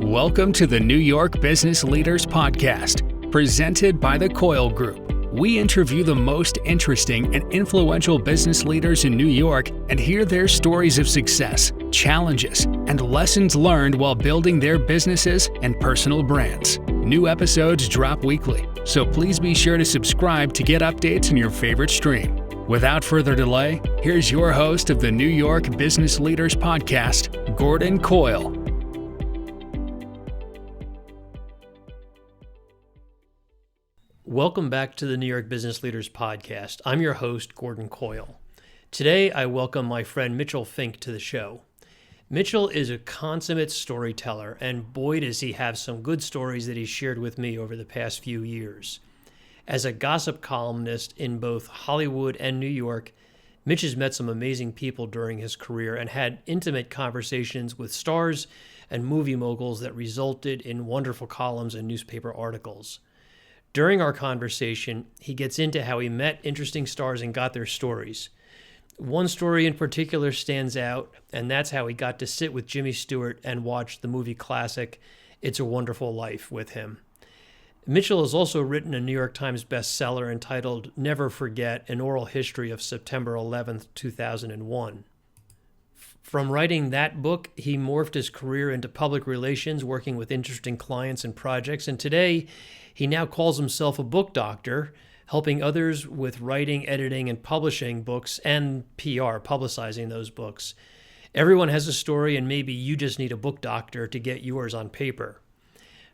Welcome to the New York Business Leaders Podcast, presented by the Coyle Group. We interview the most interesting and influential business leaders in New York and hear their stories of success, challenges, and lessons learned while building their businesses and personal brands. New episodes drop weekly, so please be sure to subscribe to get updates in your favorite stream. Without further delay, here's your host of the New York Business Leaders Podcast, Gordon Coyle. Welcome back to the New York Business Leaders Podcast. I'm your host, Gordon Coyle. Today, I welcome my friend Mitchell Fink to the show. Mitchell is a consummate storyteller, and boy does he have some good stories that he's shared with me over the past few years. As a gossip columnist in both Hollywood and New York, Mitch has met some amazing people during his career and had intimate conversations with stars and movie moguls that resulted in wonderful columns and newspaper articles. During our conversation, he gets into how he met interesting stars and got their stories. One story in particular stands out, and that's how he got to sit with Jimmy Stewart and watch the movie classic It's a Wonderful Life with him. Mitchell has also written a New York Times bestseller entitled Never Forget, An Oral History of September 11th, 2001. From writing that book, he morphed his career into public relations, working with interesting clients and projects, and today he now calls himself a book doctor, helping others with writing, editing, and publishing books and PR, publicizing those books. Everyone has a story, and maybe you just need a book doctor to get yours on paper.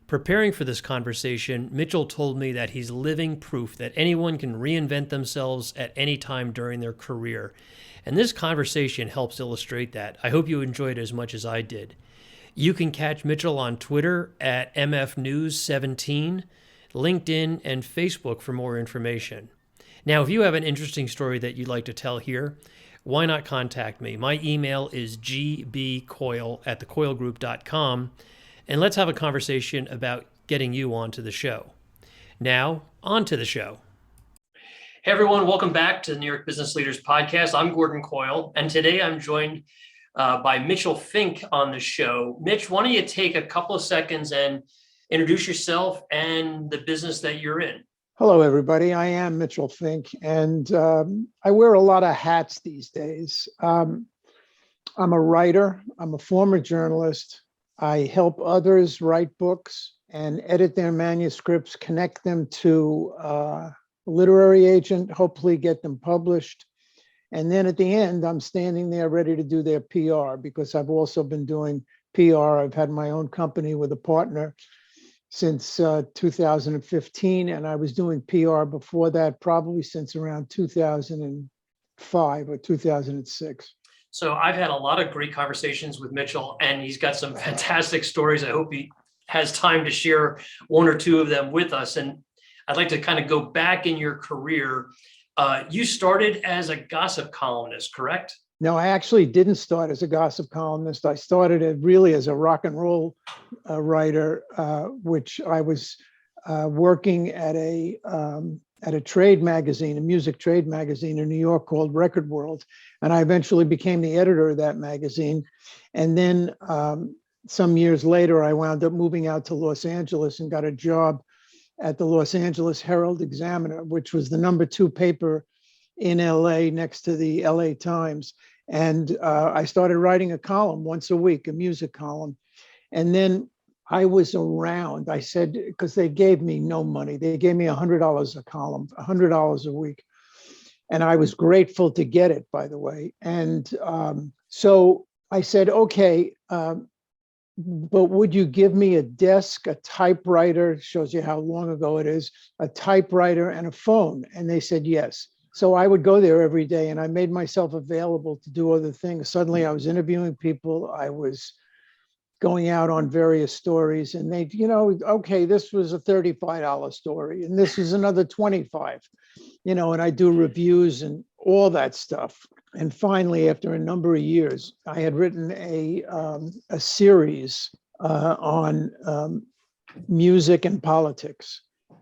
Preparing for this conversation, Mitchell told me that he's living proof that anyone can reinvent themselves at any time during their career. And this conversation helps illustrate that. I hope you enjoyed it as much as I did. You can catch Mitchell on Twitter at MFNews17, LinkedIn, and Facebook for more information. Now, if you have an interesting story that you'd like to tell here, why not contact me? My email is gbcoyle@thecoylegroup.com, and let's have a conversation about getting you onto the show. Now, on to the show. Hey everyone, welcome back to the New York Business Leaders Podcast. I'm Gordon Coyle, and today I'm joined by Mitchell Fink on the show. Mitch, why don't you take a couple of seconds and introduce yourself and the business that you're in? Hello, everybody. I am Mitchell Fink, and I wear a lot of hats these days. I'm a writer. I'm a former journalist. I help others write books and edit their manuscripts, connect them to a literary agent, hopefully get them published. And then at the end, I'm standing there ready to do their PR because I've also been doing PR. I've had my own company with a partner since 2015, and I was doing PR before that, probably since around 2005 or 2006. So I've had a lot of great conversations with Mitchell, and he's got some fantastic stories. I hope he has time to share one or two of them with us. And I'd like to kind of go back in your career. You started as a gossip columnist, correct? No, I actually didn't start as a gossip columnist. I started really as a rock and roll writer, which I was working at a trade magazine, a music trade magazine in New York called Record World. And I eventually became the editor of that magazine. And then some years later, I wound up moving out to Los Angeles and got a job at the Los Angeles Herald-Examiner, which was the #2 paper in LA next to the LA Times. And I started writing a column once a week, a music column. And then I was around, I said, because they gave me no money. They gave me $100 a column, $100 a week. And I was grateful to get it, by the way. And so I said, okay, but would you give me a desk, a typewriter, shows you how long ago it is, a typewriter and a phone? And they said yes. So I would go there every day, and I made myself available to do other things. Suddenly I was interviewing people. I was going out on various stories, and they, okay, this was a $35 story, and this is another 25, and I do reviews and all that stuff. And finally, after a number of years, I had written a series on music and politics.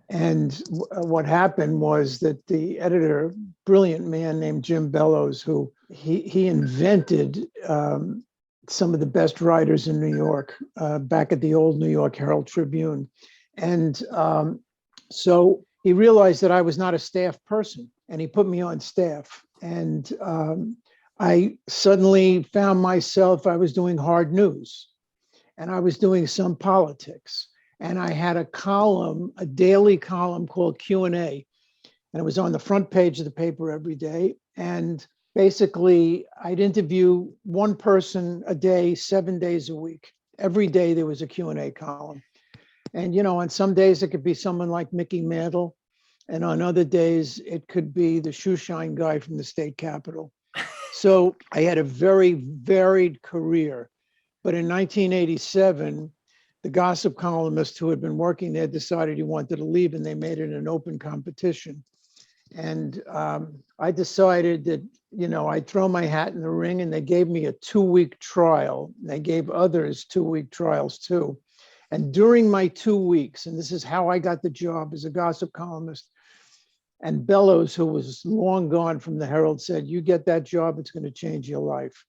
And what happened was that the editor, brilliant man named Jim Bellows, who he invented some of the best writers in New York, back at the old New York Herald Tribune. And so he realized that I was not a staff person, and he put me on staff. And I suddenly found myself, I was doing hard news, and I was doing some politics. And I had a column, a daily column called Q&A, and it was on the front page of the paper every day. And basically, I'd interview one person a day, 7 days a week. Every day there was a Q&A column. And, on some days it could be someone like Mickey Mantle. And on other days, it could be the shoeshine guy from the state capitol. So I had a very varied career. But in 1987, the gossip columnist who had been working there decided he wanted to leave, and they made it an open competition. And I decided that, I'd throw my hat in the ring, and they gave me a 2-week trial. They gave others 2-week trials too. And during my 2 weeks, and this is how I got the job as a gossip columnist, and Bellows, who was long gone from the Herald, said, "You get that job, it's going to change your life."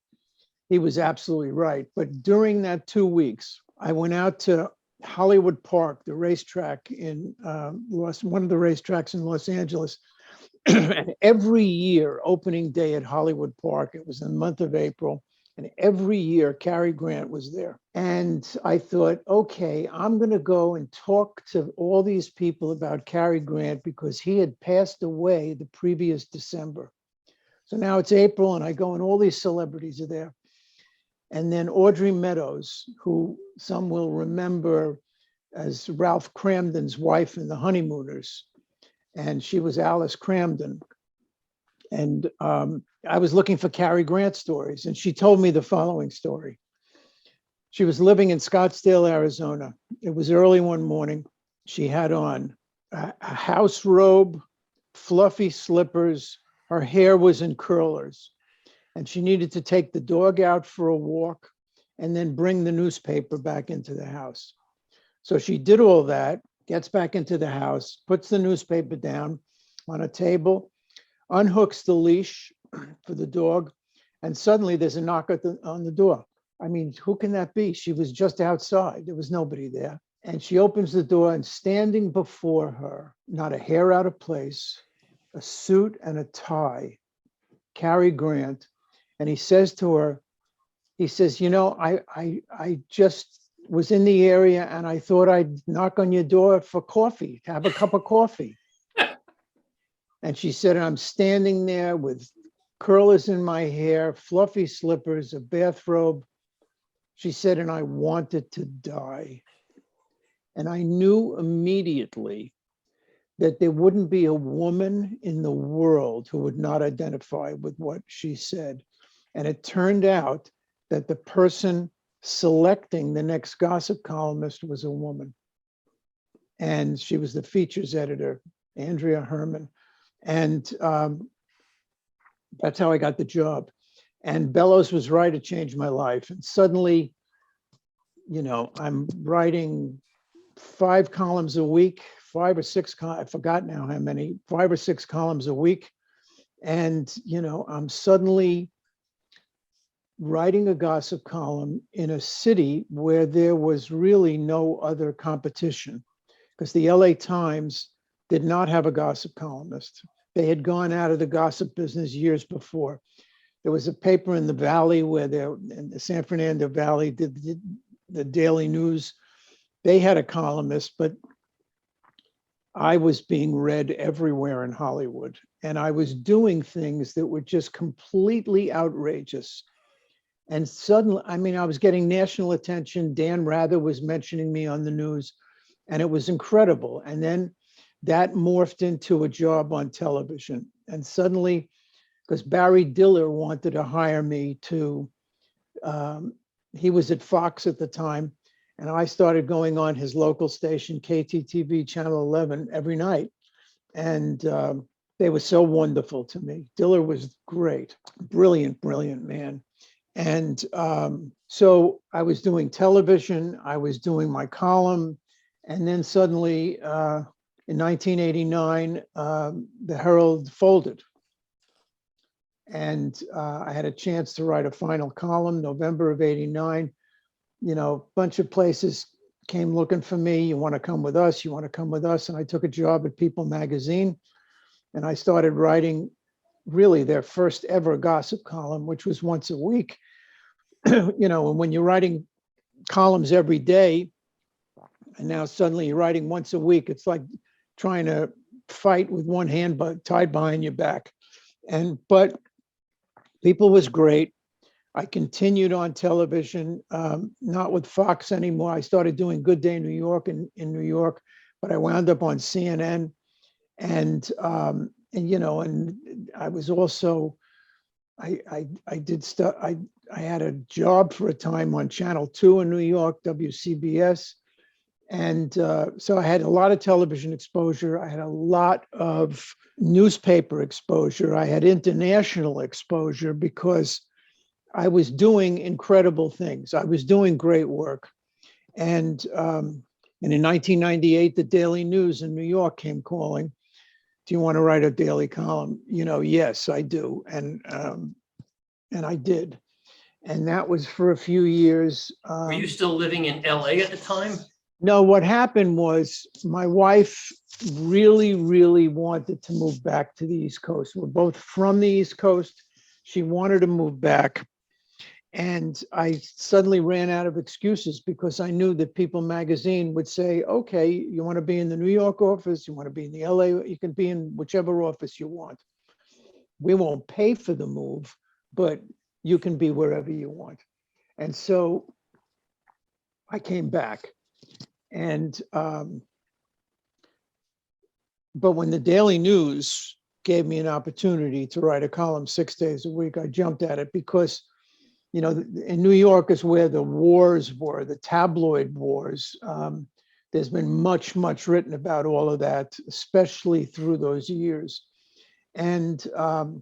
He was absolutely right. But during that 2 weeks, I went out to Hollywood Park, the racetrack in one of the racetracks in Los Angeles. And every year, opening day at Hollywood Park, it was in the month of April, and every year Cary Grant was there. And I thought, okay, I'm going to go and talk to all these people about Cary Grant, because he had passed away the previous December. So now it's April, and I go, and all these celebrities are there. And then Audrey Meadows, who some will remember as Ralph Cramden's wife in The Honeymooners, and she was Alice Cramden. And I was looking for Cary Grant stories, and she told me the following story. She was living in Scottsdale, Arizona. It was early one morning. She had on a house robe, fluffy slippers. Her hair was in curlers, and she needed to take the dog out for a walk and then bring the newspaper back into the house. So she did all that, gets back into the house, puts the newspaper down on a table, unhooks the leash for the dog, and suddenly there's a knock on the door. I mean, who can that be? She was just outside. There was nobody there. And she opens the door, and standing before her, not a hair out of place, a suit and a tie, Cary Grant. And he says to her, he says, I just was in the area, and I thought I'd knock on your door for coffee, to have a cup of coffee. And she said, I'm standing there with curlers in my hair, fluffy slippers, a bathrobe. She said, and I wanted to die. And I knew immediately that there wouldn't be a woman in the world who would not identify with what she said. And it turned out that the person selecting the next gossip columnist was a woman. And she was the features editor, Andrea Herman. And that's how I got the job. And Bellows was right, it changed my life. And suddenly, I'm writing 5 columns a week, 5 or 6, I forgot now how many, 5 or 6 columns a week. And, I'm suddenly writing a gossip column in a city where there was really no other competition, because the LA Times did not have a gossip columnist. They had gone out of the gossip business years before. There was a paper in the Valley in the San Fernando Valley, did the Daily News. They had a columnist, but I was being read everywhere in Hollywood. And I was doing things that were just completely outrageous. And suddenly, I was getting national attention. Dan Rather was mentioning me on the news, and it was incredible. And then that morphed into a job on television. And suddenly, because Barry Diller wanted to hire me he was at Fox at the time, and I started going on his local station, KTTV Channel 11, every night. And they were so wonderful to me. Diller was great, brilliant man. And so I was doing television, I was doing my column, and then suddenly in 1989, the Herald folded. And I had a chance to write a final column, November of '89. A bunch of places came looking for me. You want to come with us? You want to come with us? And I took a job at People magazine, and I started writing really their first ever gossip column, which was once a week. And when you're writing columns every day, and now suddenly you're writing once a week, it's like trying to fight with one hand tied behind your back. But People was great. I continued on television, not with Fox anymore. I started doing Good Day New York in New York, but I wound up on CNN. And I was also, I did stuff. I had a job for a time on Channel 2 in New York, WCBS. And so I had a lot of television exposure. I had a lot of newspaper exposure. I had international exposure because I was doing incredible things. I was doing great work. And in 1998, the Daily News in New York came calling. Do you want to write a daily column? Yes, I do. And I did. And that was for a few years. Were you still living in LA at the time? No, what happened was my wife really, really wanted to move back to the East Coast. We're both from the East Coast. She wanted to move back. And I suddenly ran out of excuses because I knew that People magazine would say, okay, you want to be in the New York office, you want to be in the LA, you can be in whichever office you want. We won't pay for the move, but you can be wherever you want. And so I came back. And, but when the Daily News gave me an opportunity to write a column 6 days a week, I jumped at it because, in New York is where the wars were, the tabloid wars. There's been much, much written about all of that, especially through those years. And, I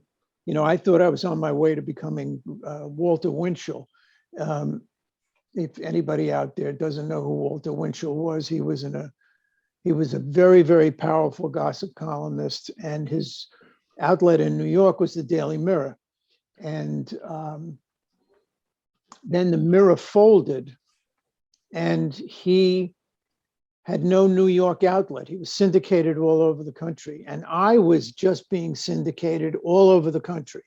thought I was on my way to becoming Walter Winchell. If anybody out there doesn't know who Walter Winchell was, he was a very, very powerful gossip columnist, and his outlet in New York was the Daily Mirror. And then the Mirror folded, and he had no New York outlet. He was syndicated all over the country, and I was just being syndicated all over the country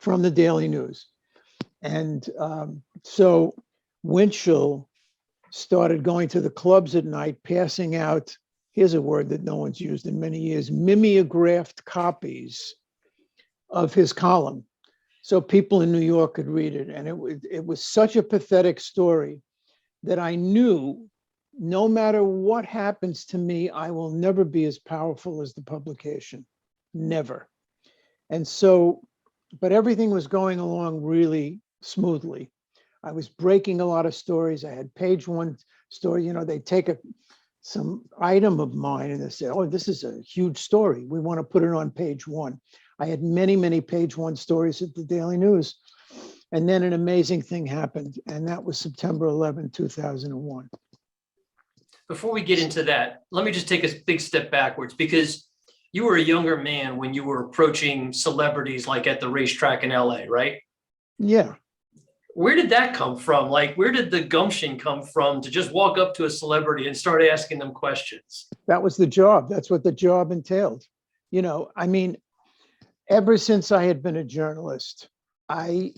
from the Daily News. And so Winchell started going to the clubs at night, passing out, here's a word that no one's used in many years, mimeographed copies of his column, so people in New York could read it. And it was such a pathetic story that I knew no matter what happens to me, I will never be as powerful as the publication, never. And so, but everything was going along really smoothly. I was breaking a lot of stories. I had page one story, they take some item of mine and they say, oh, this is a huge story. We want to put it on page one. I had many, many page one stories at the Daily News. And then an amazing thing happened. And that was September 11, 2001. Before we get into that, let me just take a big step backwards, because you were a younger man when you were approaching celebrities like at the racetrack in LA, right? Yeah. Where did that come from? Like, where did the gumption come from to just walk up to a celebrity and start asking them questions? That was the job. That's what the job entailed. Ever since I had been a journalist, I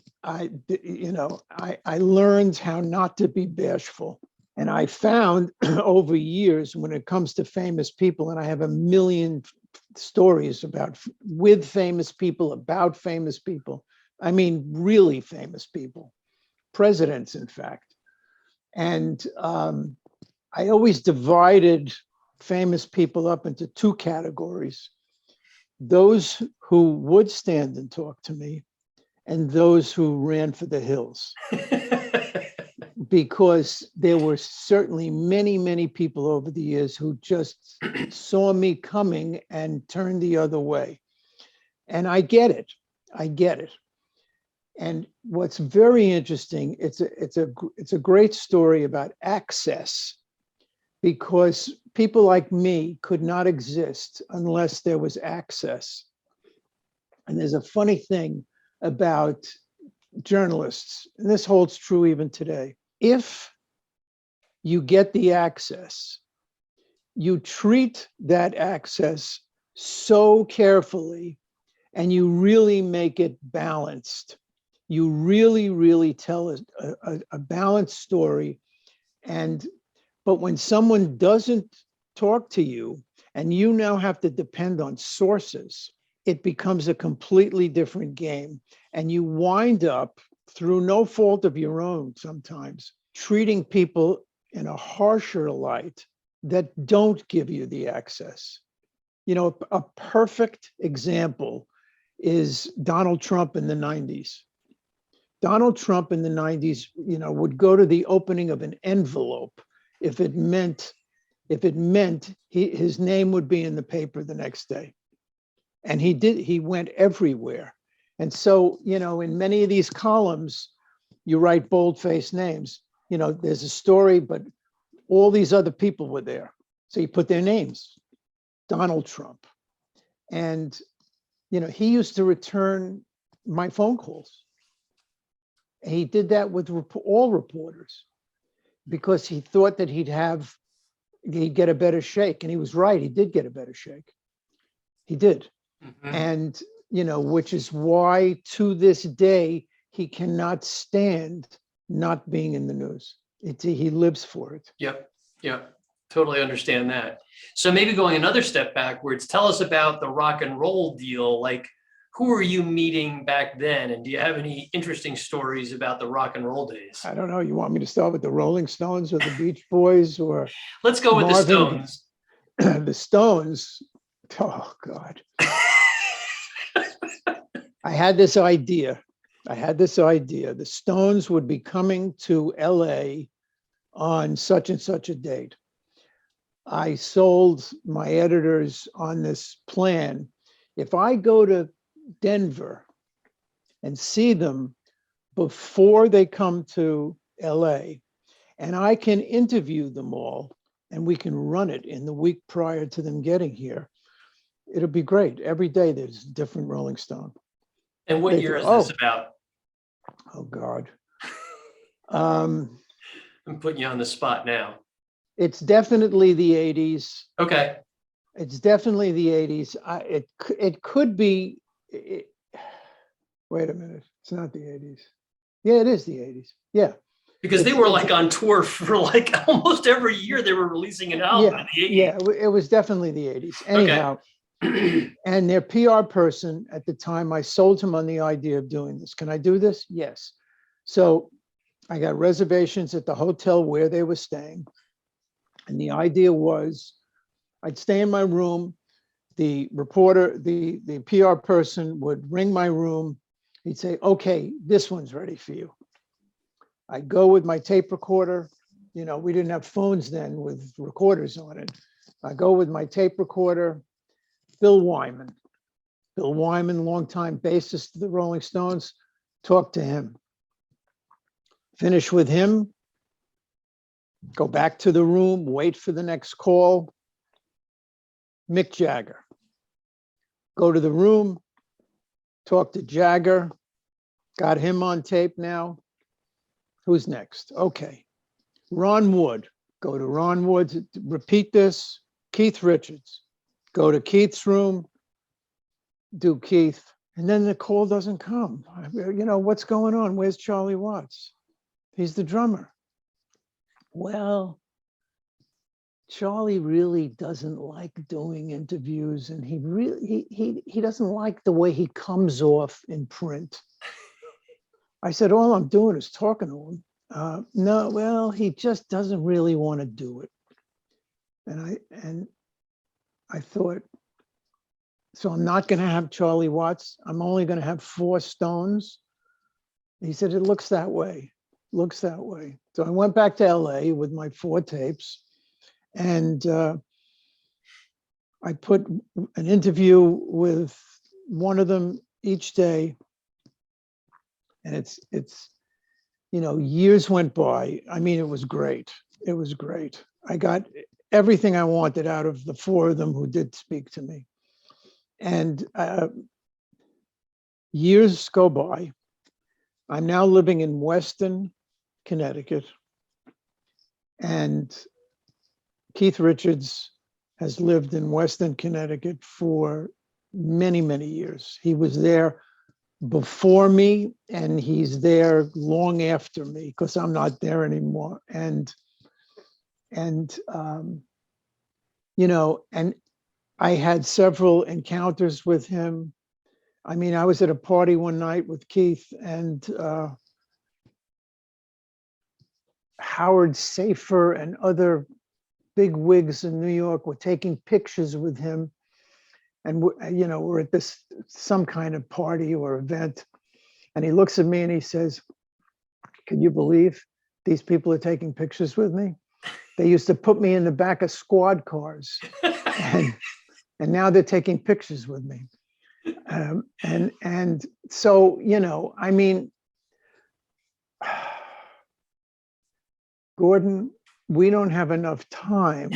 learned how not to be bashful. And I found over years, when it comes to famous people, and I have a million stories with famous people, about famous people, really famous people, presidents, in fact. And I always divided famous people up into two categories: those who would stand and talk to me, and those who ran for the hills. Because there were certainly many, many people over the years who just saw me coming and turned the other way. And I get it. And what's very interesting, it's a great story about access, because people like me could not exist unless there was access. And there's a funny thing about journalists, and this holds true even today. If you get the access, you treat that access so carefully and you really make it balanced. You really, really tell a balanced story. But when someone doesn't talk to you and you now have to depend on sources, it becomes a completely different game. And you wind up, through no fault of your own sometimes, treating people in a harsher light that don't give you the access. You know, a perfect example is Donald Trump in the 90s. Donald Trump in the 90s, would go to the opening of an envelope if it meant his name would be in the paper the next day. And he went everywhere. And so, in many of these columns, you write bold-faced names. There's a story, but all these other people were there. So you put their names, Donald Trump. And, he used to return my phone calls. He did that with all reporters because he thought that he'd get a better shake. And he was right. He did get a better shake. He did. Mm-hmm. And, which is why to this day, he cannot stand not being in the news. He lives for it. Yep. Totally understand that. So maybe going another step backwards, tell us about the rock and roll deal. Like, who were you meeting back then? And do you have any interesting stories about the rock and roll days? I don't know. You want me to start with the Rolling Stones or the Beach Boys or Let's go with Marvin? The Stones. The Stones. Oh, God. I had this idea. The Stones would be coming to LA on such and such a date. I sold my editors on this plan. If I go to Denver and see them before they come to LA, and I can interview them all, and we can run it in the week prior to them getting here, it'll be great. Every day there's a different Rolling Stone. And what year is this about? Oh, God. I'm putting you on the spot now. It's definitely the 80s. Okay. It's definitely the 80s. It could be. Wait a minute. It's not the 80s. Yeah, it is the 80s. Yeah. Because they were like on tour for like almost every year. They were releasing an album in the 80s. Yeah, it was definitely the 80s. Anyhow, okay. And their PR person at the time, I sold him on the idea of doing this. Can I do this? Yes. So I got reservations at the hotel where they were staying. And the idea was I'd stay in my room. The reporter, the PR person would ring my room. He'd say, okay, this one's ready for you. I'd go with my tape recorder. We didn't have phones then with recorders on it. I go with my tape recorder. Bill Wyman, longtime bassist of the Rolling Stones, talk to him. Finish with him. Go back to the room, wait for the next call. Mick Jagger. Go to the room, talk to Jagger. Got him on tape now. Who's next? Okay. Ron Wood. Go to Ron Wood. Repeat this. Keith Richards. Go to Keith's room. Do Keith. And then the call doesn't come. What's going on? Where's Charlie Watts? He's the drummer. Well, Charlie really doesn't like doing interviews, and he doesn't like the way he comes off in print. I said, all I'm doing is talking to him. No, well, he just doesn't really want to do it. And I thought, so I'm not going to have Charlie Watts. I'm only going to have 4 Stones. He said, it looks that way. So I went back to LA with my 4 tapes, and I put an interview with one of them each day. And it's years went by. I mean, it was great. I got everything I wanted out of the 4 of them who did speak to me. And years go by. I'm now living in Weston, Connecticut, and Keith Richards has lived in Weston, Connecticut for many, many years. He was there before me, and he's there long after me because I'm not there anymore. And and I had several encounters with him. I mean, I was at a party one night with Keith, and Howard Safer and other big wigs in New York were taking pictures with him. And we're at this some kind of party or event, and he looks at me and he says, "Can you believe these people are taking pictures with me? They used to put me in the back of squad cars, and now they're taking pictures with me." And so, I mean, Gordon, we don't have enough time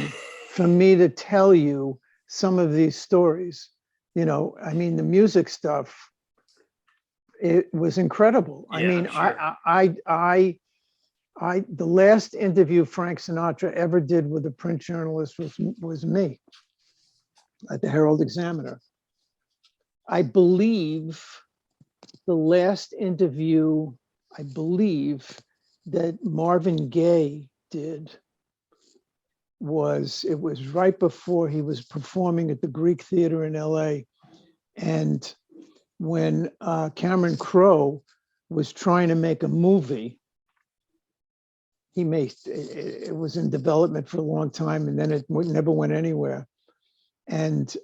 for me to tell you some of these stories. I mean, the music stuff, it was incredible. Yeah, I mean, sure. the last interview Frank Sinatra ever did with a print journalist was me at the Herald Examiner. I believe the last interview, that Marvin Gaye did was right before he was performing at the Greek Theater in LA. And when Cameron Crowe was trying to make a movie, it was in development for a long time, and then it never went anywhere. And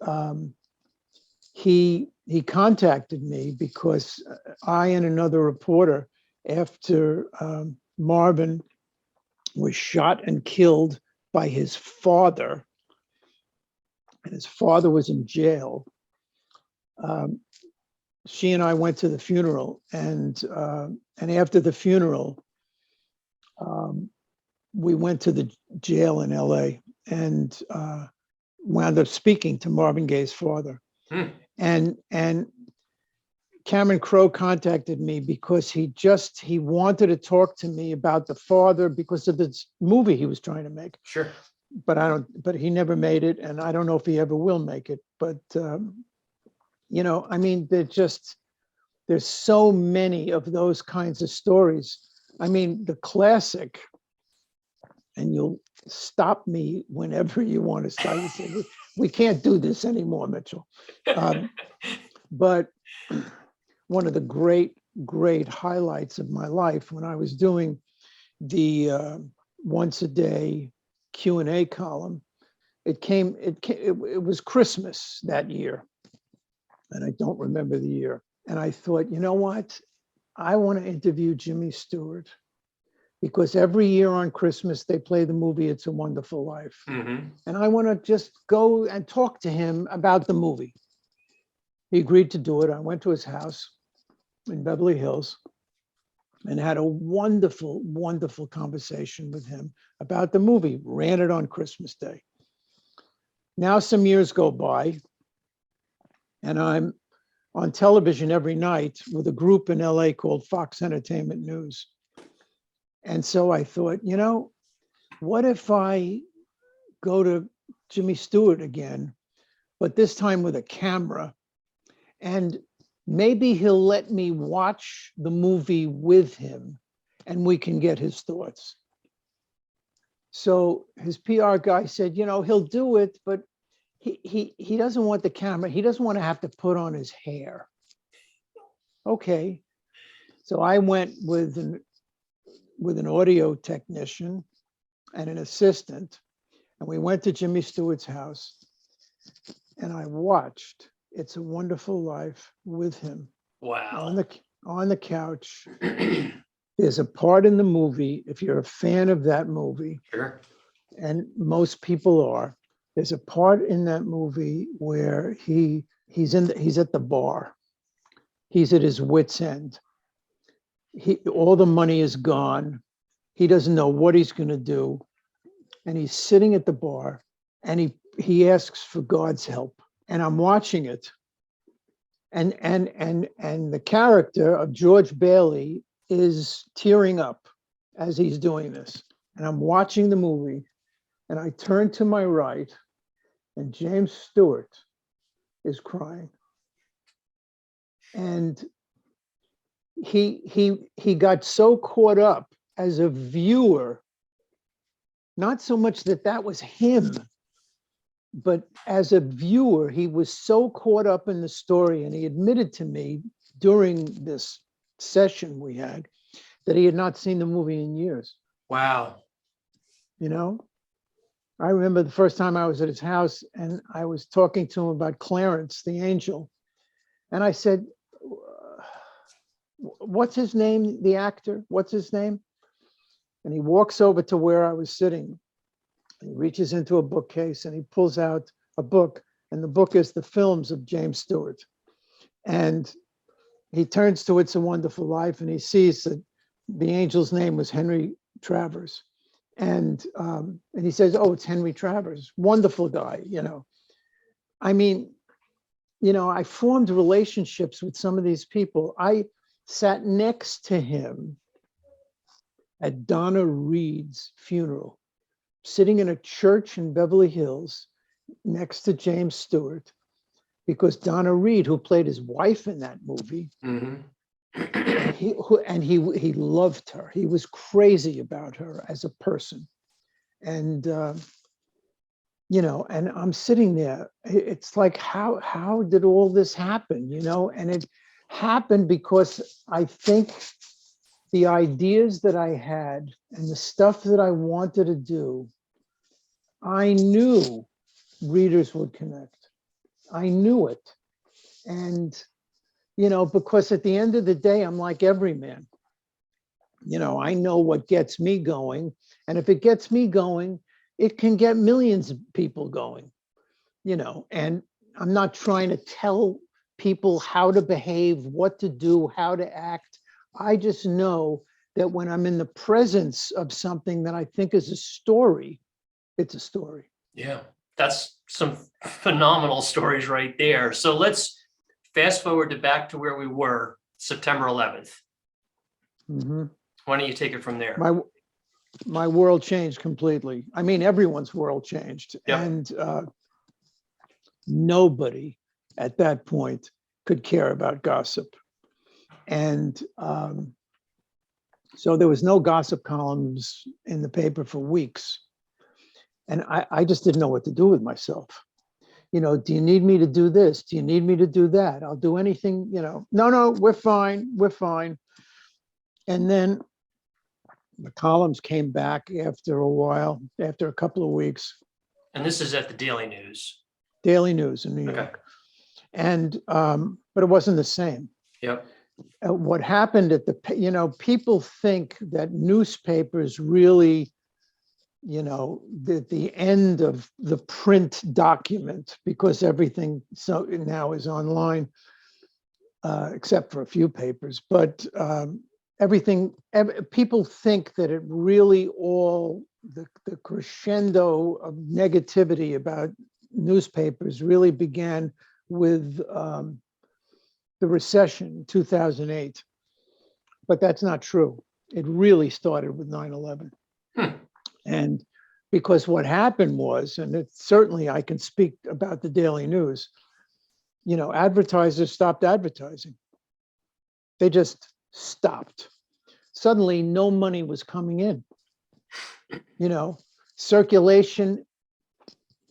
he contacted me because I and another reporter, after Marvin was shot and killed by his father, and his father was in jail, she and I went to the funeral, and after the funeral, we went to the jail in LA and wound up speaking to Marvin Gaye's father. And Cameron Crowe contacted me because he wanted to talk to me about the father because of this movie he was trying to make. Sure. But he never made it, and I don't know if he ever will make it. But I mean, there's so many of those kinds of stories. I mean, the classic, and you'll stop me whenever you want to start. You say, we can't do this anymore, Mitchell. But one of the great, great highlights of my life when I was doing the once a day Q&A column, it was Christmas that year, and I don't remember the year. And I thought, you know what? I want to interview Jimmy Stewart, because every year on Christmas, they play the movie It's a Wonderful Life. Mm-hmm. And I want to just go and talk to him about the movie. He agreed to do it. I went to his house in Beverly Hills and had a wonderful, wonderful conversation with him about the movie, ran it on Christmas Day. Now some years go by, and I'm on television every night with a group in LA called Fox Entertainment News. And so I thought, what if I go to Jimmy Stewart again, but this time with a camera, and maybe he'll let me watch the movie with him and we can get his thoughts. So his PR guy said, he'll do it, but he doesn't want the camera. He doesn't want to have to put on his hair. Okay. So I went with an audio technician and an assistant, and we went to Jimmy Stewart's house, and I watched It's a Wonderful Life with him. Wow. On the couch. There's a part in the movie, if you're a fan of that movie, Sure. and most people are, there's a part in that movie where he's at the bar. He's at his wit's end. All the money is gone. He doesn't know what he's going to do. And he's sitting at the bar, and he asks for God's help. And I'm watching it. And the character of George Bailey is tearing up as he's doing this. And I'm watching the movie, and I turn to my right, and James Stewart is crying. And he got so caught up as a viewer, not so much that was him, but as a viewer, he was so caught up in the story. And he admitted to me during this session we had that he had not seen the movie in years. Wow. You know, I remember the first time I was at his house, and I was talking to him about Clarence, the angel. And I said, what's his name, the actor? What's his name? And he walks over to where I was sitting. He reaches into a bookcase and he pulls out a book, and the book is the films of James Stewart. And he turns to It's a Wonderful Life, and he sees that the angel's name was Henry Travers. And he says, oh, it's Henry Travers, wonderful guy, you know. I mean, you know, I formed relationships with some of these people. I sat next to him at Donna Reed's funeral, sitting in a church in Beverly Hills next to James Stewart, because Donna Reed, who played his wife in that movie, he loved her. He was crazy about her as a person. And, you know, and I'm sitting there. It's like, how did all this happen, you know? And it happened because I think the ideas that I had and the stuff that I wanted to do, I knew readers would connect. I knew it. And, you know, because at the end of the day, I'm like every man. You know, I know what gets me going. And if it gets me going, it can get millions of people going, you know. And I'm not trying to tell people how to behave, what to do, how to act. I just know that when I'm in the presence of something that I think is a story, it's a story. Yeah, that's some phenomenal stories right there. So let's fast forward to back to where we were, September 11th. Mm-hmm. Why don't you take it from there? My world changed completely. I mean, everyone's world changed. Yep. And nobody at that point could care about gossip. And so there was no gossip columns in the paper for weeks. And I just didn't know what to do with myself. You know, do you need me to do this? Do you need me to do that? I'll do anything, you know. No, we're fine. We're fine. And then the columns came back after a while, after a couple of weeks. And this is at the Daily News. Daily News in New York. And, but it wasn't the same. Yep. What happened at the, you know, people think that newspapers really, you know, the end of the print document, because everything so now is online, except for a few papers, but people think that it really all, the crescendo of negativity about newspapers really began with the recession in 2008. But that's not true. It really started with 9/11. And because what happened was, and it, certainly I can speak about the Daily News, you know, advertisers stopped advertising. They just stopped. Suddenly, no money was coming in. You know, circulation,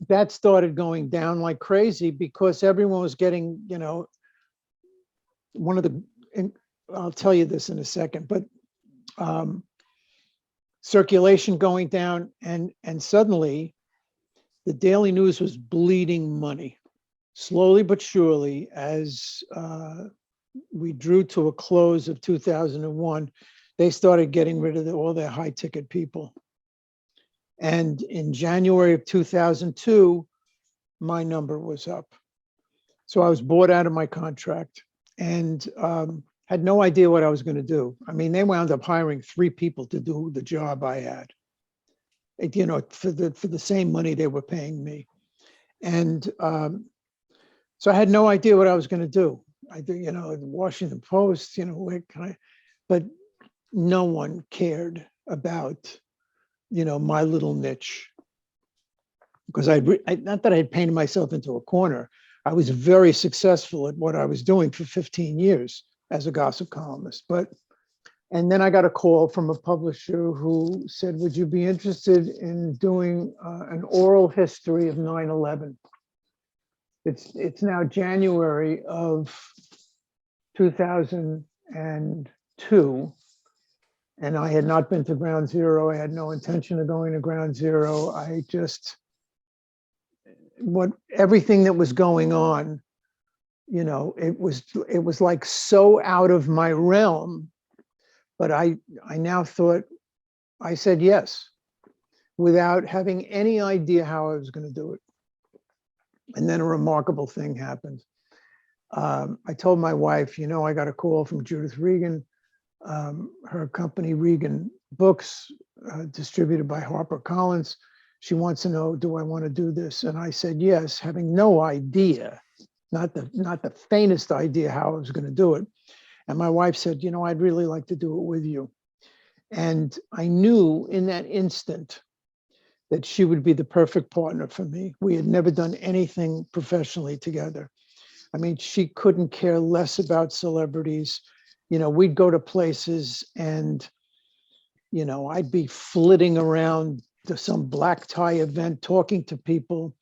that started going down like crazy because everyone was getting, you know, I'll tell you this in a second, but circulation going down, and suddenly the Daily News was bleeding money, slowly but surely, as we drew to a close of 2001. They started getting rid of all their high ticket people. And in January of 2002, my number was up. So I was bought out of my contract and had no idea what I was going to do. I mean, they wound up hiring 3 people to do the job I had, you know, for the same money they were paying me. And so I had no idea what I was going to do. I do, the Washington Post, where can I, but no one cared about, my little niche. Because not that I had painted myself into a corner. I was very successful at what I was doing for 15 years as a gossip columnist. And then I got a call from a publisher who said, would you be interested in doing an oral history of 9/11? It's now January of 2002. And I had not been to Ground Zero. I had no intention of going to Ground Zero. Everything that was going on, it was like so out of my realm. But I now thought, I said yes, without having any idea how I was going to do it. And then a remarkable thing happened. I told my wife, I got a call from Judith Regan, her company, Regan Books, distributed by HarperCollins. She wants to know, do I want to do this? And I said yes, having no idea, not the faintest idea how I was going to do it. And my wife said, I'd really like to do it with you. And I knew in that instant that she would be the perfect partner for me. We had never done anything professionally together. I mean, she couldn't care less about celebrities. We'd go to places and, I'd be flitting around to some black tie event, talking to people,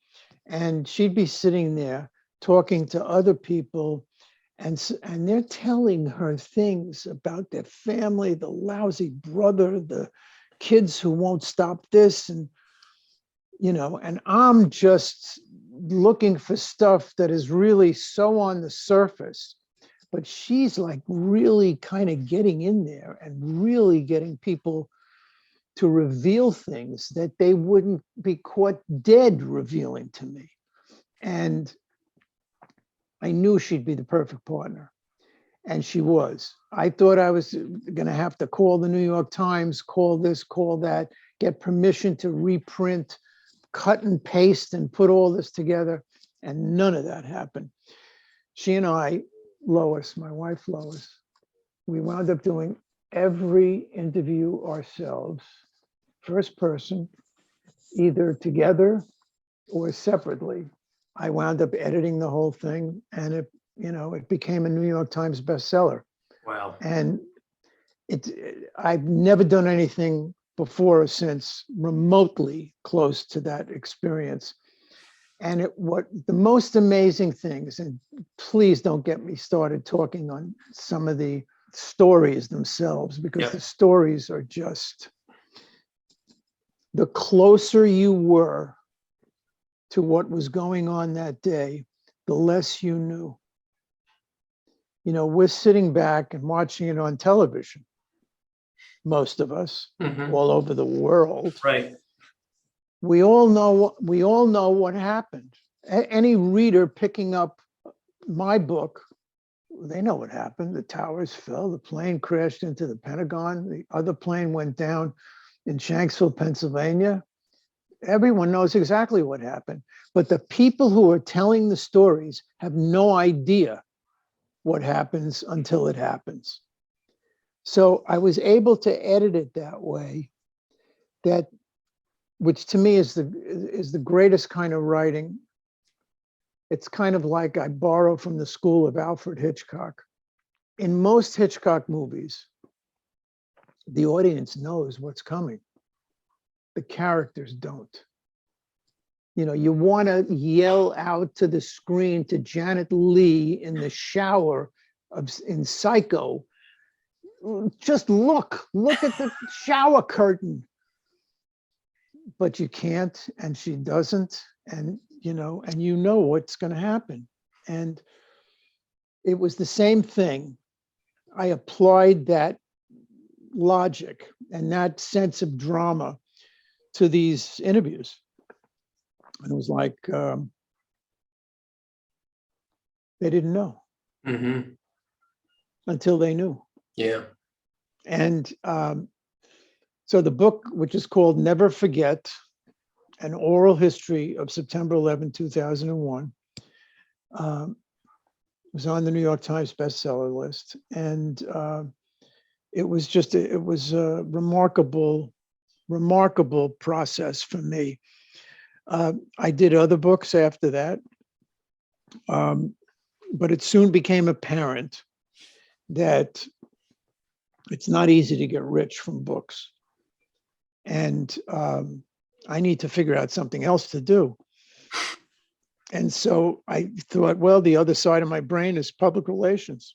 and she'd be sitting there talking to other people. And they're telling her things about their family, the lousy brother, the kids who won't stop this. And, and I'm just looking for stuff that is really so on the surface. But she's like really kind of getting in there and really getting people to reveal things that they wouldn't be caught dead revealing to me. And I knew she'd be the perfect partner. And she was. I thought I was going to have to call the New York Times, call this, call that, get permission to reprint, cut and paste and put all this together. And none of that happened. She and I, Lois, my wife Lois, we wound up doing every interview ourselves, first person, either together or separately. I wound up editing the whole thing, and it became a New York Times bestseller. Wow. And I've never done anything before or since remotely close to that experience. And what the most amazing things, and please don't get me started talking on some of the stories themselves, because the stories are just, the closer you were to what was going on that day, the less you knew. We're sitting back and watching it on television, most of us, all over the world. Right. We all know what happened. Any reader picking up my book, they know what happened. The towers fell, the plane crashed into the Pentagon, the other plane went down in Shanksville, Pennsylvania. Everyone knows exactly what happened. But the people who are telling the stories have no idea what happens until it happens. So I was able to edit it that way, which to me is the greatest kind of writing. It's kind of like I borrow from the school of Alfred Hitchcock. In most Hitchcock movies, the audience knows what's coming. The characters don't. You want to yell out to the screen to Janet Leigh in the shower in Psycho, just look at the shower curtain. But you can't, and she doesn't, and what's going to happen. And it was the same thing. I applied that logic and that sense of drama to these interviews. And it was like, they didn't know until they knew. Yeah. And so the book, which is called Never Forget, An Oral History of September 11, 2001, was on the New York Times bestseller list. And it was a remarkable process for me. I did other books after that, but it soon became apparent that it's not easy to get rich from books. And I need to figure out something else to do. And so I thought, well, the other side of my brain is public relations,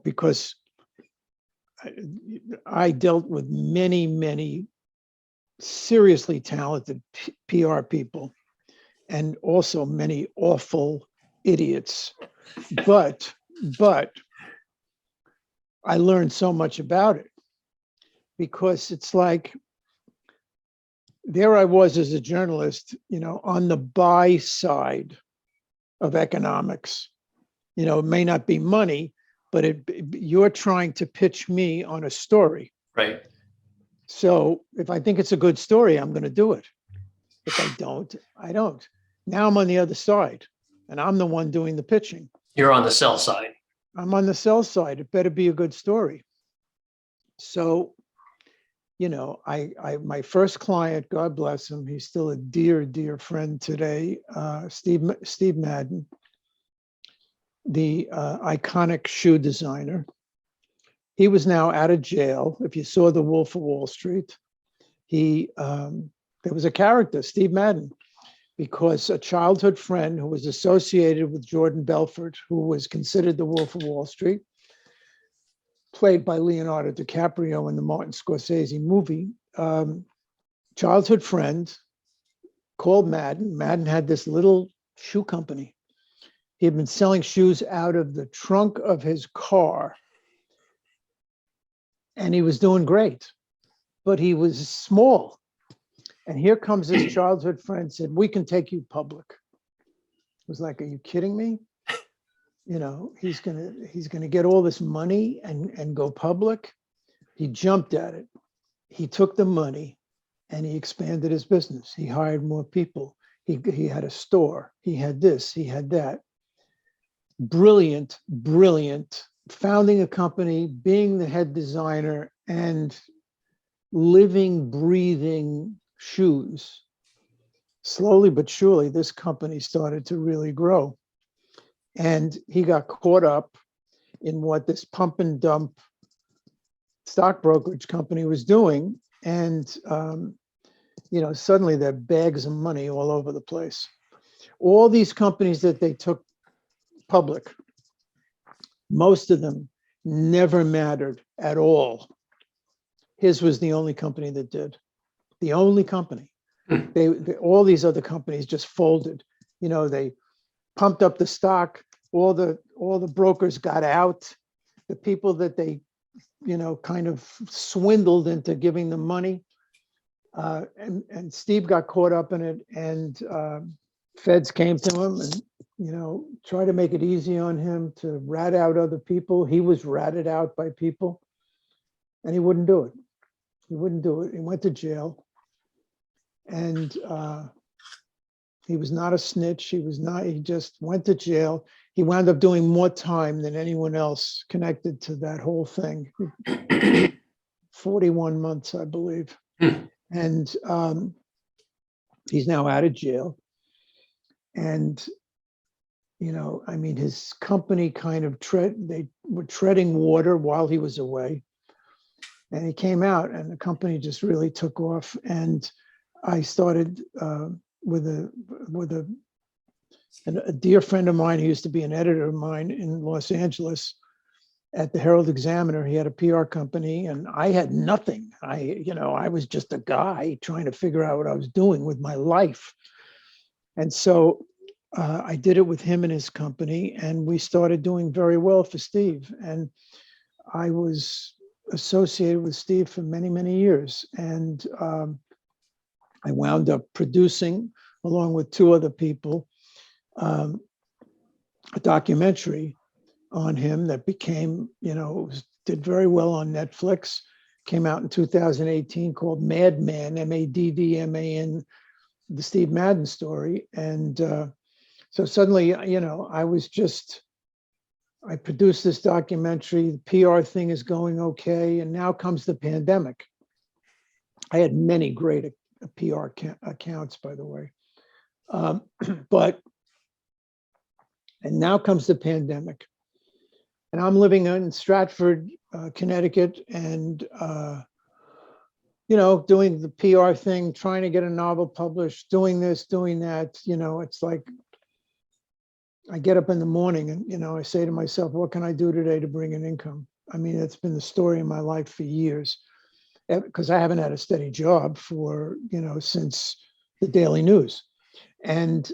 because I dealt with many seriously talented PR people and also many awful idiots. But I learned so much about it, because it's like, there I was as a journalist, on the buy side of economics. It may not be money, but you're trying to pitch me on a story. Right. So if I think it's a good story, I'm going to do it. If I don't, I don't. Now I'm on the other side, and I'm the one doing the pitching. You're on the sell side. I'm on the sell side. It better be a good story. So, my first client, God bless him, he's still a dear friend today, Steve Madden, the iconic shoe designer. He was now out of jail. If you saw The Wolf of Wall Street, there was a character, Steve Madden, because a childhood friend who was associated with Jordan Belfort, who was considered the Wolf of Wall Street, played by Leonardo DiCaprio in the Martin Scorsese movie, childhood friend called Madden. Madden had this little shoe company. He had been selling shoes out of the trunk of his car, and he was doing great, but he was small. And here comes his childhood friend, said, "We can take you public." It was like, are you kidding me? He's gonna get all this money and go public. He jumped at it. He took the money and he expanded his business. He hired more people. He had a store. He had this, he had that. Brilliant, founding a company, being the head designer, and living, breathing shoes. Slowly but surely, this company started to really grow. And he got caught up in what this pump and dump stock brokerage company was doing. And, suddenly there are bags of money all over the place. All these companies that they took public, most of them never mattered at all. His was the only company that did. The only company. All these other companies just folded. They pumped up the stock. All the brokers got out. The people that they, kind of swindled into giving them money. And Steve got caught up in it, and feds came to him and, tried to make it easy on him to rat out other people. He was ratted out by people, and he wouldn't do it. He went to jail. And he was not a snitch. He just went to jail. He wound up doing more time than anyone else connected to that whole thing. 41 months, I believe. And he's now out of jail. And, his company kind of they were treading water while he was away. And he came out, and the company just really took off. And I started with a dear friend of mine who used to be an editor of mine in Los Angeles at the Herald Examiner. He had a PR company, and I had nothing. I was just a guy trying to figure out what I was doing with my life. And so I did it with him and his company, and we started doing very well for Steve. And I was associated with Steve for many years. And I wound up producing, along with two other people, a documentary on him that became, did very well on Netflix. Came out in 2018, called Madman, Maddman, the Steve Madden story. And So suddenly, I produced this documentary, the PR thing is going okay, and now comes the pandemic. I had many great PR accounts, by the way. And now comes the pandemic. And I'm living in Stratford, Connecticut, and doing the PR thing, trying to get a novel published, doing this, doing that. It's like I get up in the morning and, I say to myself, what can I do today to bring in income? I mean, it's been the story of my life for years, because I haven't had a steady job for, since the Daily News. And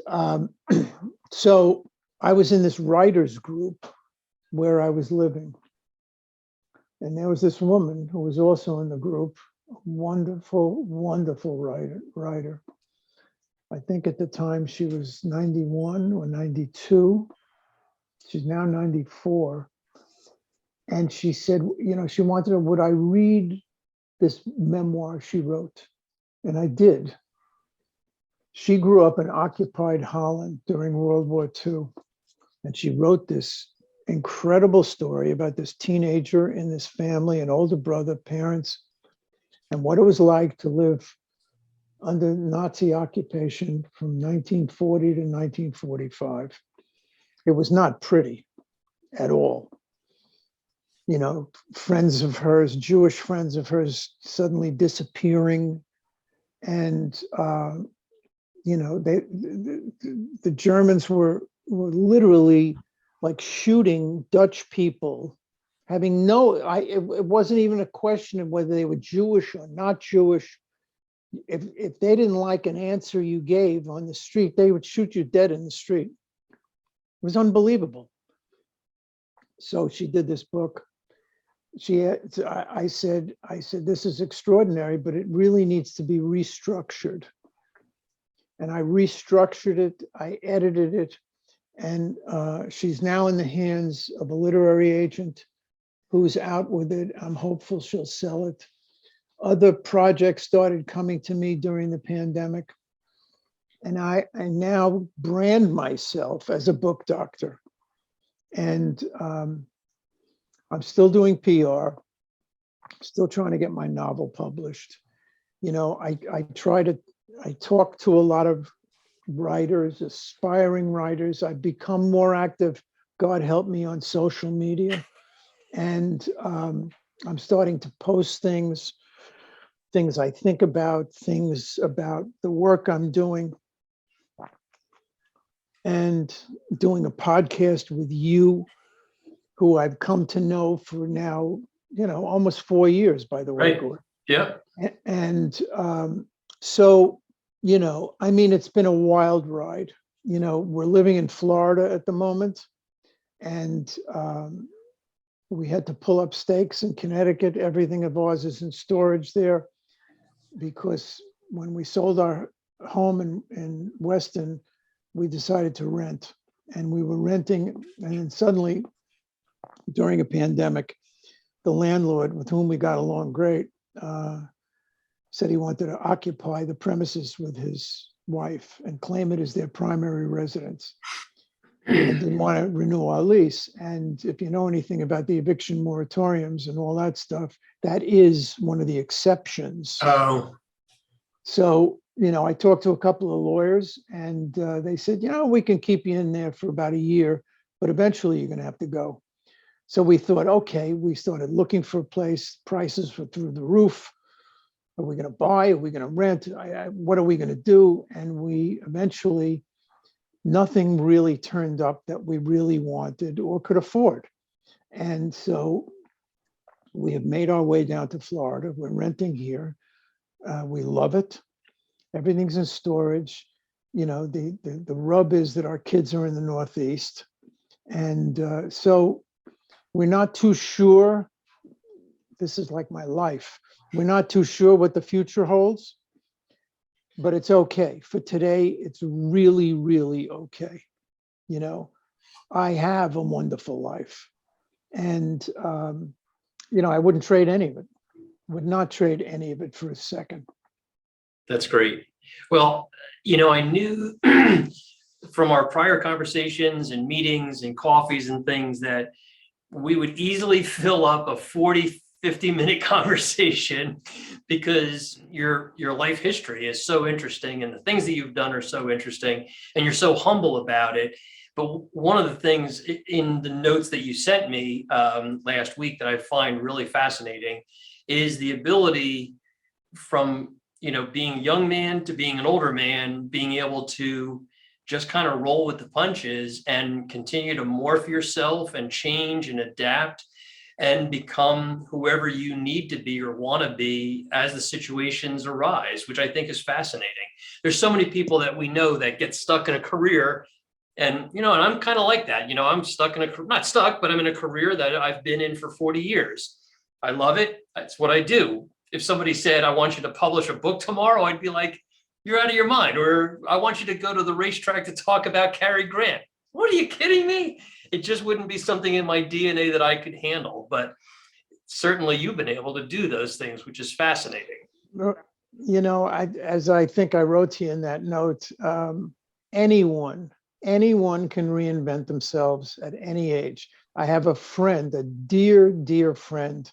so I was in this writers group where I was living. And there was this woman who was also in the group, a wonderful, wonderful writer. I think at the time she was 91 or 92. She's now 94. And she said, she wanted to, would I read this memoir she wrote? And I did. She grew up in occupied Holland during World War II. And she wrote this incredible story about this teenager in this family, an older brother, parents, and what it was like to live under Nazi occupation from 1940 to 1945. It was not pretty at all. Friends of hers, Jewish friends of hers, suddenly disappearing. And, the Germans were literally like shooting Dutch people, having it wasn't even a question of whether they were Jewish or not Jewish. If they didn't like an answer you gave on the street, they would shoot you dead in the street. It was unbelievable. So she did this book. I said, this is extraordinary, but it really needs to be restructured. And I restructured it, I edited it, and she's now in the hands of a literary agent who's out with it. I'm hopeful she'll sell it. Other projects started coming to me during the pandemic. And I now brand myself as a book doctor. And I'm still doing PR, still trying to get my novel published. I talk to a lot of writers, aspiring writers. I've become more active, God help me, on social media. And I'm starting to post things I think about, things about the work I'm doing, and doing a podcast with you, who I've come to know for now, almost 4 years, by the way. Right. Gordon. Yeah. And so, it's been a wild ride. We're living in Florida at the moment, and we had to pull up stakes in Connecticut. Everything of ours is in storage there, because when we sold our home in Weston, we decided to rent, and we were renting, and then suddenly, during a pandemic, the landlord, with whom we got along great, said he wanted to occupy the premises with his wife and claim it as their primary residence, and didn't want to renew our lease. And if you know anything about the eviction moratoriums and all that stuff, that is one of the exceptions. Oh. So, I talked to a couple of lawyers, and they said, we can keep you in there for about a year, but eventually you're going to have to go. So we thought, okay, we started looking for a place. Prices were through the roof. Are we going to buy? Are we going to rent? What are we going to do? And we eventually, nothing really turned up that we really wanted or could afford. And so we have made our way down to Florida. We're renting here. We love it. Everything's in storage. The rub is that our kids are in the Northeast. And so we're not too sure. This is like my life. We're not too sure what the future holds, but it's okay. For today, it's really, really okay. I have a wonderful life. And, I wouldn't trade any of it. Would not trade any of it for a second. That's great. Well, I knew from our prior conversations and meetings and coffees and things that we would easily fill up a 40-50 minute conversation because your life history is so interesting and the things that you've done are so interesting and you're so humble about it. But one of the things in the notes that you sent me last week that I find really fascinating is the ability from, being a young man to being an older man, being able to just kind of roll with the punches and continue to morph yourself and change and adapt and become whoever you need to be or want to be as the situations arise, which I think is fascinating. There's so many people that we know that get stuck in a career. And, and I'm kind of like that. I'm stuck not stuck, but I'm in a career that I've been in for 40 years. I love it. That's what I do. If somebody said, I want you to publish a book tomorrow, I'd be like, you're out of your mind. Or I want you to go to the racetrack to talk about Cary Grant. What, are you kidding me? It just wouldn't be something in my DNA that I could handle. But certainly you've been able to do those things, which is fascinating. As I think I wrote to you in that note, anyone can reinvent themselves at any age. I have a friend, a dear friend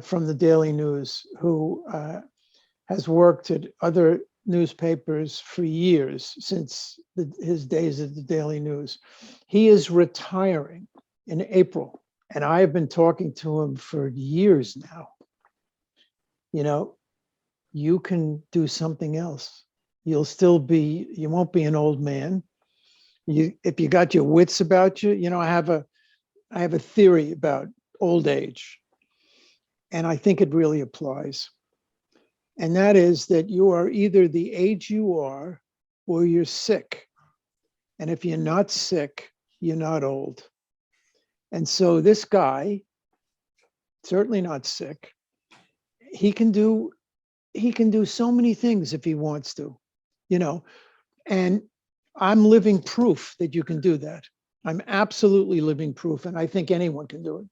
from the Daily News who has worked at other newspapers for years, since his days at the Daily News. He is retiring in April, and I have been talking to him for years now. You can do something else. You won't be an old man. If you got your wits about you, I have a theory about old age, and I think it really applies. And that is that you are either the age you are or you're sick. And if you're not sick, you're not old. And so this guy, certainly not sick, he can do so many things if he wants to, and I'm living proof that you can do that. I'm absolutely living proof. And I think anyone can do it.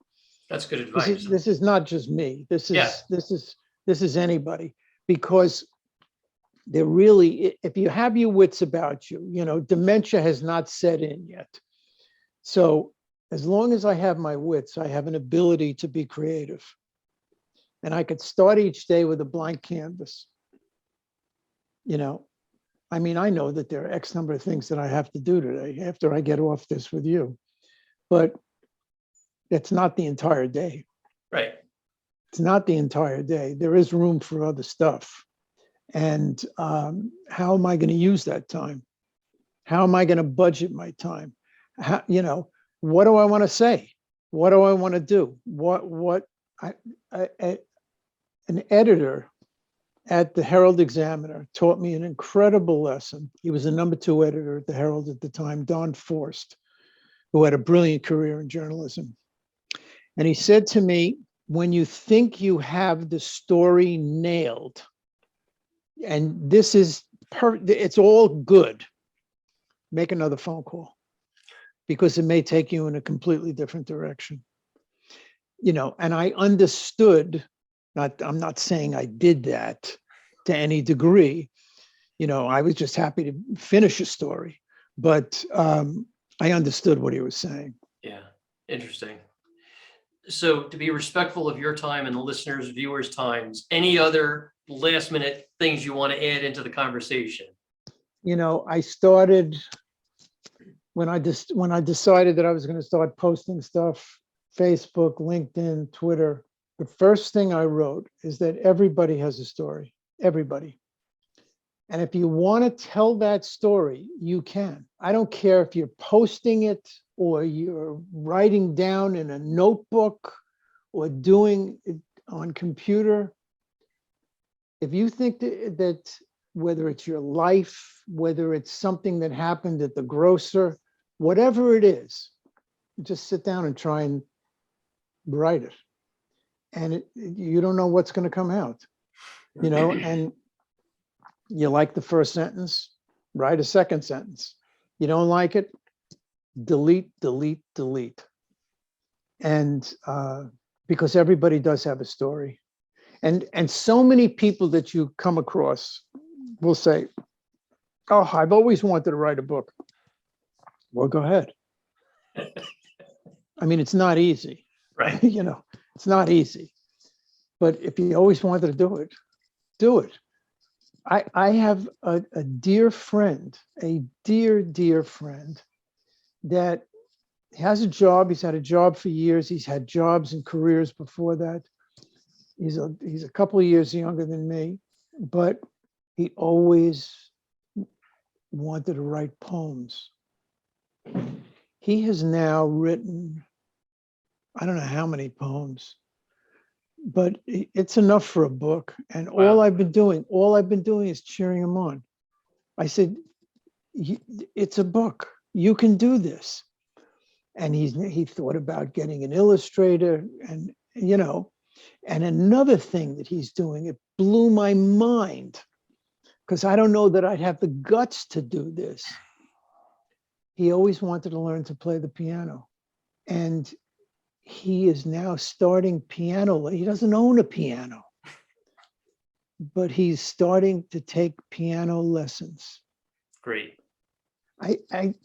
That's good advice. This is not just me. This is anybody. Because they're really, if you have your wits about you, dementia has not set in yet. So as long as I have my wits, I have an ability to be creative. And I could start each day with a blank canvas. I know that there are X number of things that I have to do today after I get off this with you, but it's not the entire day. Right. It's not the entire day. There is room for other stuff. And how am I going to use that time? How am I going to budget my time? What do I want to say? What do I want to do? An editor at the Herald Examiner taught me an incredible lesson. He was the number 2 editor at the Herald at the time, Don Forst, who had a brilliant career in journalism. And he said to me, when you think you have the story nailed, and this is it's all good, make another phone call, because it may take you in a completely different direction. And I understood, I'm not saying I did that to any degree. I was just happy to finish a story, but I understood what he was saying. Yeah, interesting. So to be respectful of your time and the listeners, viewers' times, any other last minute things you want to add into the conversation? I started when I decided that I was going to start posting stuff, Facebook, LinkedIn, Twitter. The first thing I wrote is that everybody has a story, everybody. And if you want to tell that story, you can. I don't care if you're posting it or you're writing down in a notebook or doing it on computer. If you think that whether it's your life, whether it's something that happened at the grocer, whatever it is, just sit down and try and write it. And you don't know what's going to come out, and you like the first sentence, write a second sentence. You don't like it, delete. And because everybody does have a story. And so many people that you come across will say, oh, I've always wanted to write a book. well, go ahead. I mean, it's not easy. Right. It's not easy. But if you always wanted to do it, do it. I have a dear friend, a dear friend that has a job. He's had a job for years. He's had jobs and careers before that. He's a couple of years younger than me, but he always wanted to write poems. He has now written, I don't know how many poems, but it's enough for a book. And Wow. all I've been doing is cheering him on. I said, it's a book. You can do this. And he thought about getting an illustrator, and and another thing that he's doing, it blew my mind, because I don't know that I'd have the guts to do this. He always wanted to learn to play the piano, and he is now starting piano. He doesn't own a piano, but he's starting to take piano lessons. Great.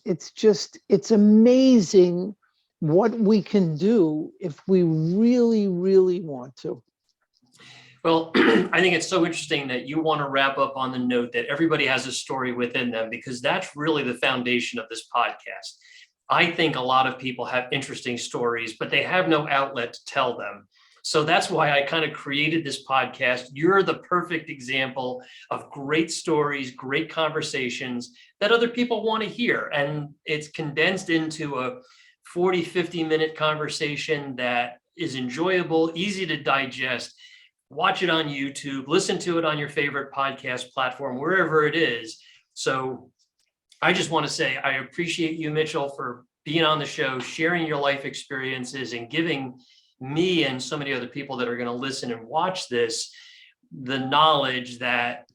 It's amazing what we can do if we really, really want to. Well, I think it's so interesting that you want to wrap up on the note that everybody has a story within them, because that's really the foundation of this podcast. I think a lot of people have interesting stories, but they have no outlet to tell them. So that's why I kind of created this podcast. You're the perfect example of great stories, great conversations that other people want to hear. And it's condensed into a 40, 50-minute conversation that is enjoyable, easy to digest. Watch it on YouTube, listen to it on your favorite podcast platform, wherever it is. So I just want to say I appreciate you, Mitchell, for being on the show, sharing your life experiences, and giving me and so many other people that are going to listen and watch this the knowledge that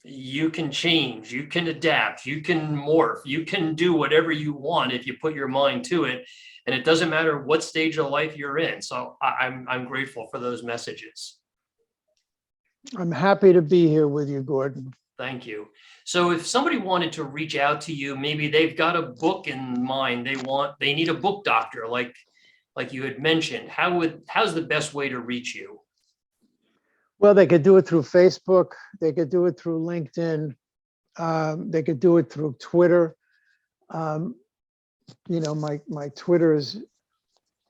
you can change, you can adapt, you can morph, you can do whatever you want if you put your mind to it. And it doesn't matter what stage of life you're in. So I'm grateful for those messages. I'm happy to be here with you, Gordon. Thank you. So if somebody wanted to reach out to you, maybe they've got a book in mind, they need a book doctor, like you had mentioned, how's the best way to reach you? Well, they could do it through Facebook. They could do it through LinkedIn. They could do it through Twitter. My Twitter is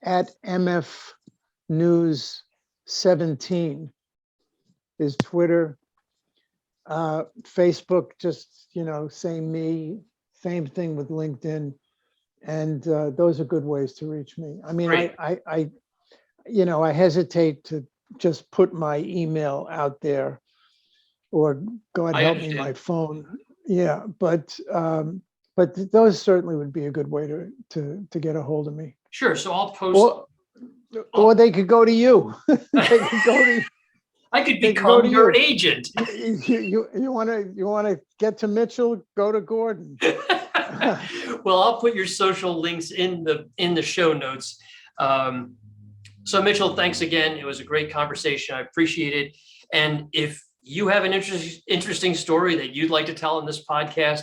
at MFNews17 is Twitter. Facebook, just, same thing with LinkedIn. And those are good ways to reach me. I mean, Great. I hesitate to just put my email out there, or God help me, my phone. Yeah, but those certainly would be a good way to get a hold of me. Sure. So I'll post. Or they could go to you. They could go to. I could become your agent. You want to get to Mitchell? Go to Gordon. Well, I'll put your social links in the show notes. So Mitchell, thanks again. It was a great conversation. I appreciate it. And if you have an interesting story that you'd like to tell in this podcast,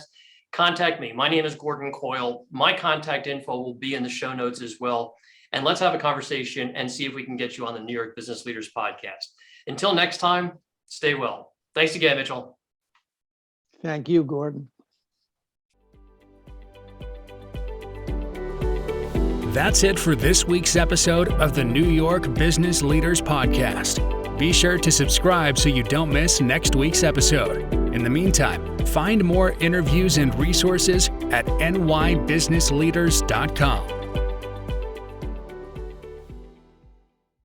contact me. My name is Gordon Coyle. My contact info will be in the show notes as well. And let's have a conversation and see if we can get you on the New York Business Leaders Podcast. Until next time, stay well. Thanks again, Mitchell. Thank you, Gordon. That's it for this week's episode of the New York Business Leaders Podcast. Be sure to subscribe so you don't miss next week's episode. In the meantime, find more interviews and resources at nybusinessleaders.com.